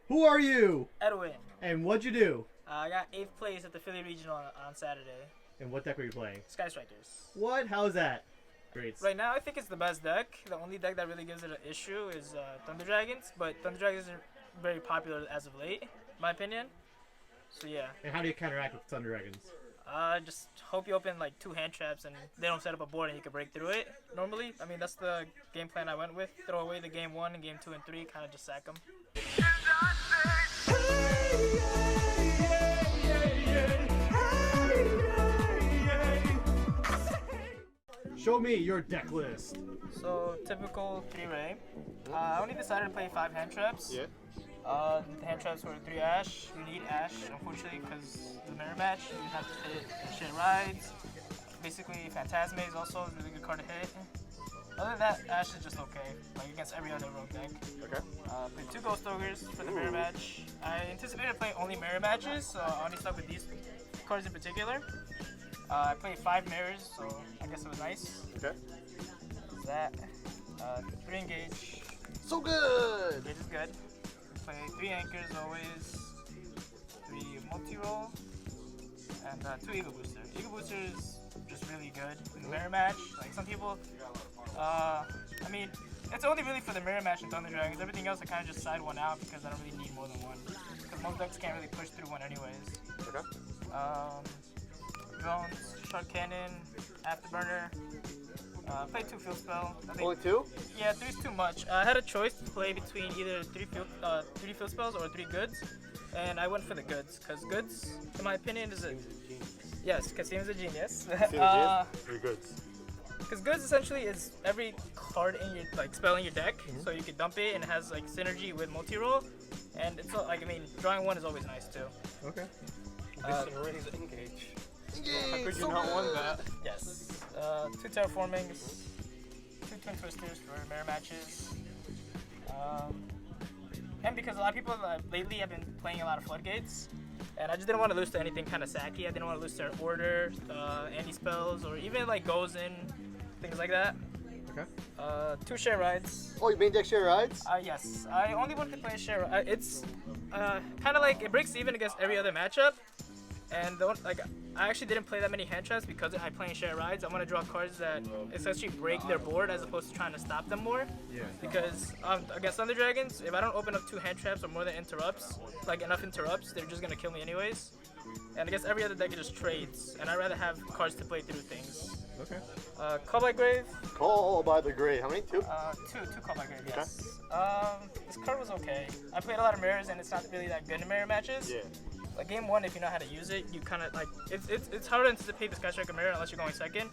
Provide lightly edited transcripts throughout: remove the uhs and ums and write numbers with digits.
Who are you? Edwin. And what'd you do? I got 8th place at the Philly Regional on Saturday. And what deck were you playing? Sky Strikers. What? How's that? Great. Right now, I think it's the best deck. The only deck that really gives it an issue is Thunder Dragons, but Thunder Dragons are very popular as of late, in my opinion. So yeah. And how do you counteract with Thunder Dragons? Just hope you open like 2 hand traps and they don't set up a board and you can break through it. Normally, I mean that's the game plan I went with. Throw away the game 1 and game 2 and 3, kind of just sack them. Show me your deck list. So typical 3-ray. I only decided to play 5 hand traps. Yeah. The hand traps were 3 Ash. You need Ash, unfortunately, because the mirror match. You have to hit and shit rides. Basically, Phantasme is also a really good card to hit. Other than that, Ash is just okay, like against every other rogue deck. Okay. Played 2 Ghost Ogres for the mirror match. I anticipated playing only mirror matches, so I only stuck with these cards in particular. I played 5 mirrors, so I guess it was nice. Okay. That. 3 engage. So good! Engage is good. Play 3 anchors always, 3 multi-roll, and 2 Eagle Booster. Eagle Booster is just really good in the mirror match. Like some people, I mean, it's only really for the mirror match and Thunder Dragons. Everything else I kind of just side one out because I don't really need more than one. Because most decks can't really push through one anyways. Okay. Drones, Shark Cannon, Afterburner. Played 2 field spell. Only 2? Yeah, 3's too much. I had a choice to play between either 3 field spells or 3 goods, and I went for the goods because goods, in my opinion, is a yes. Kasim's a genius. 3 goods. Because goods essentially is every card in your spell in your deck, so you can dump it and it has like synergy with multi-roll, and it's like I mean drawing 1 is always nice too. Okay. This already is engage. Engage! How could you not want that? Yes. 2 terraformings, 2 twin twisters for mirror matches. And because a lot of people lately have been playing a lot of floodgates, and I just didn't want to lose to anything kind of sacky. I didn't want to lose to order, anti-spells, or even like goes in, things like that. Okay. 2 share rides. Oh, you main deck share rides? Yes. I only wanted to play a share. It's kind of like it breaks even against every other matchup. And I actually didn't play that many hand traps because I play in share rides. I want to draw cards that essentially break their board as opposed to trying to stop them more. Yeah. Because against Thunder Dragons, if I don't open up 2 hand traps or more than interrupts, like enough interrupts, they're just gonna kill me anyways. And I guess every other deck it just trades, and I'd rather have cards to play through things. Okay. Call by Grave. Call by the Grave. How many? 2? 2 Call by Grave. Yes. This card was okay. I played a lot of mirrors, and it's not really that good in mirror matches. Yeah. Like game 1, if you know how to use it, you kind of like it's hard to anticipate the Sky Striker mirror unless you're going second.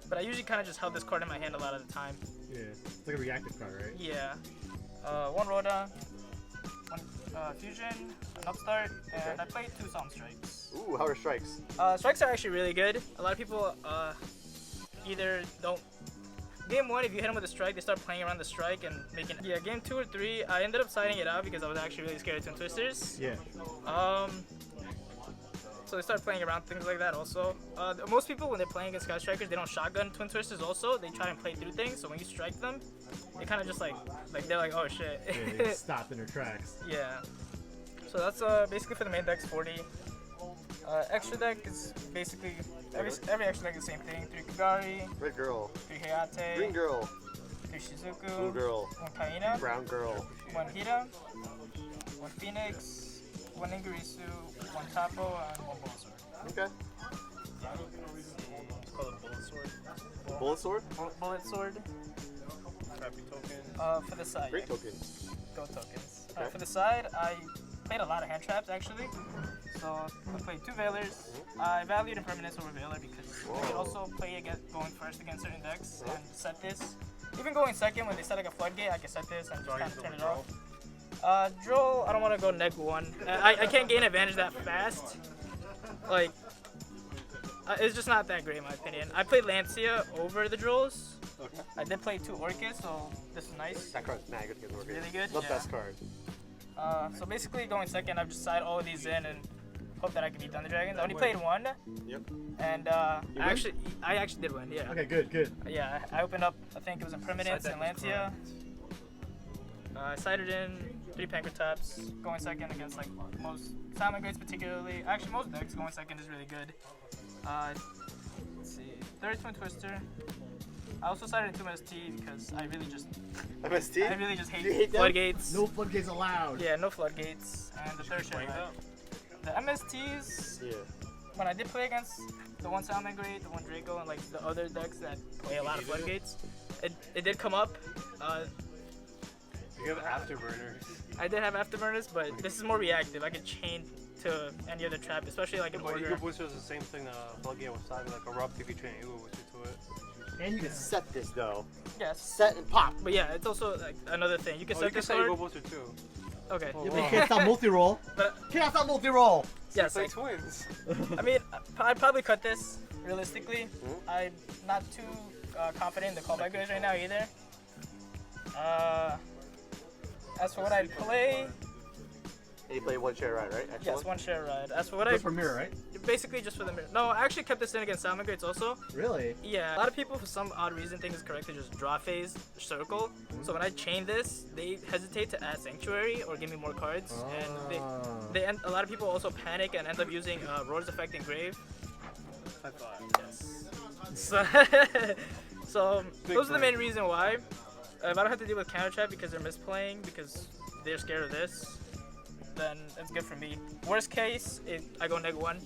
But I usually kind of just held this card in my hand a lot of the time. Yeah, it's like a reactive card, right? Yeah. 1 Rhoda, 1 Fusion, an Upstart, and I played 2 Psalm Strikes. Ooh, how are strikes? Strikes are actually really good. A lot of people either don't. Game 1, if you hit them with a strike, they start playing around the strike and making. Yeah, game 2 or 3, I ended up siding it out because I was actually really scared of Twin Twisters. Yeah. So they start playing around things like that also. Most people, when they're playing against Sky Strikers, they don't shotgun Twin Twisters also. They try and play through things, so when you strike them, they kind of just like they're like, oh shit. Yeah, they stop in their tracks. Yeah. So that's basically for the main deck's 40. Extra deck is basically, every extra deck is the same thing. 3 Kagari. Red girl. 3 Hayate. Green girl. 3 Shizuku. Blue girl. 1 Kaina. Brown girl. 1 Hira. 1 Phoenix. 1 Ingarisu, 1 Tapo, and 1 Bullet Sword. Okay. It's called a bullet sword. Bullet sword? Bullet Sword. Crappy token. For the side. Great tokens. Go tokens. Okay. For the side, I played a lot of hand traps actually. So I played 2 Veilers. I valued Impermanence over Veiler because I could also play going first against certain decks and set this. Even going second when they set like a floodgate, I can set this and just kind of turn it off. Drill, I don't want to go neg 1. I can't gain advantage that fast. Like, it's just not that great in my opinion. I played Lancia over the drills. Okay. I did play 2 Orcus, so this is nice. That card's mad good against Orcus. Really good? The Yeah. best card. So basically going second, I've just side all of these in and hope that I can beat Thunder Dragons. I only played 1. Yep. And I actually did win, yeah. Okay, good. Yeah, I opened up, I think it was Impermanence and Lancia. I sided in 3 Panker taps, going second against like most salmon grades particularly. Actually, most decks going second is really good. Let's see, third Twin Twister. I also started into MST because I really just MST? I really just hate, You hate them? floodgates. No floodgates allowed. Yeah, no floodgates. And the third share ride. The MSTs. Yeah. When I did play against the one Salmon Grade, the one Draco, and like the other decks that play a lot of floodgates, it did come up. You have afterburners. I did have afterburners, but this is more reactive. I can chain to any other trap, especially like in But order. Eagle Booster is the same thing Floodgate was having, like a Rob TV train Eagle Booster to it. And you can set this though. Yes. Set and pop. But yeah, it's also like another thing. You can Oh, set you can this set card. Eagle Booster too. Okay. Oh, You wow. can't stop multi-roll. But Can't stop multi-roll. yes, Play like, twins. I mean, I'd probably cut this realistically. I'm not too confident in the callback grades right now either. As for what I'd play, And you play one share ride, right? Extra yes, one share ride. As for what Just for mirror, right? basically just for the mirror. No, I actually kept this in against Salmon Grades also. Really? Yeah, a lot of people for some odd reason think it's correct to just draw phase circle. So when I chain this, they hesitate to add Sanctuary or give me more cards, and a lot of people also panic and end up using Roar's Effect and Grave. High five. Yes. So those are the main reason why. If I don't have to deal with counter trap because they're misplaying because they're scared of this, then it's good for me. Worst case, I go -1.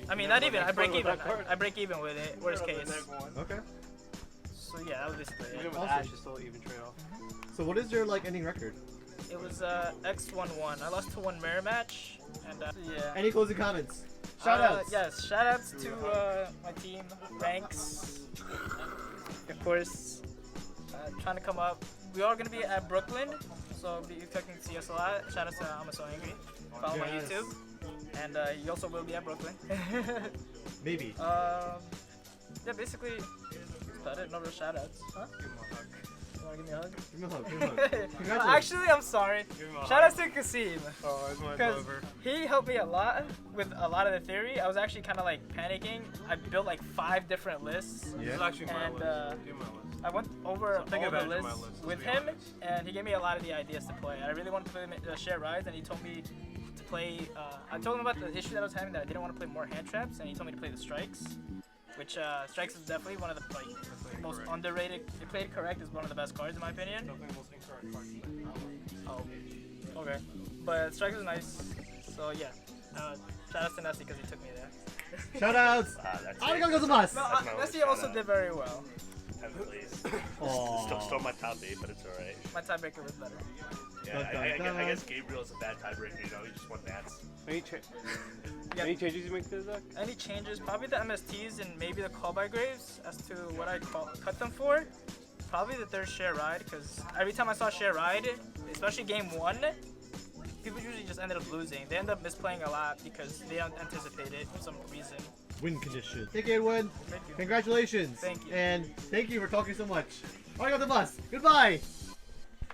I mean, not even. I break even. I break even with it. Worst case. Okay. So yeah, that was basically Even it. with Awesome. Ash, it's still even trade off. So what is your like ending record? It was X1-1. I lost to one mirror match, and yeah. Any closing comments? Shout outs. Yes, shout outs to my team, Ranks. Of course, trying to come up. We are going to be at Brooklyn, so be expecting to see us a lot. Shout outs to I'm So Angry. Follow my Yes. YouTube. And you also will be at Brooklyn. Maybe. Yeah, basically, that's about it. No real shout outs. Huh? Give him a hug. You want to give me a hug? Give him a hug. Give him a hug. Congratulations. Actually, I'm sorry. Give him a Shout hug. outs to Kasim. Oh, it's my Because lover. he helped me a lot with a lot of the theory. I was actually kind of like panicking. I built like 5 different lists. This Yeah. is actually my And, list. Give him my list. I went over So all all the of my lists lists, with to be him, honest. and he gave me a lot of the ideas to play. I really wanted to play share rides, and he told me to play. I told him about the issue that I was having, that I didn't want to play more hand traps, and he told me to play the strikes, which strikes is definitely one of the most correct. underrated. If played correct, is one of the best cards in my opinion. Definitely the most incorrect card. Oh, okay. But strikes is nice. So yeah, shout out to Nessie because he took me there. Shout outs. That's Arigato gozaimasu. No, That's my Nessie only also shout-out. did very well. Please. Aw. Still my top 8, but it's alright. My tiebreaker was better. Yeah, Dun, dun, dun. I guess Gabriel's a bad tiebreaker, you know, he just won Nats. Any changes you make to the deck? Any changes? Probably the MSTs and maybe the call by graves as to what I cut them for. Probably the third share ride, because every time I saw share ride, especially game 1, people usually just ended up losing. They end up misplaying a lot because they don't anticipate it for some reason. Win condition. Thank you, Edwin. Thank you. Congratulations. Thank you. And thank you for talking so much. Arigato gozaimasu. Goodbye.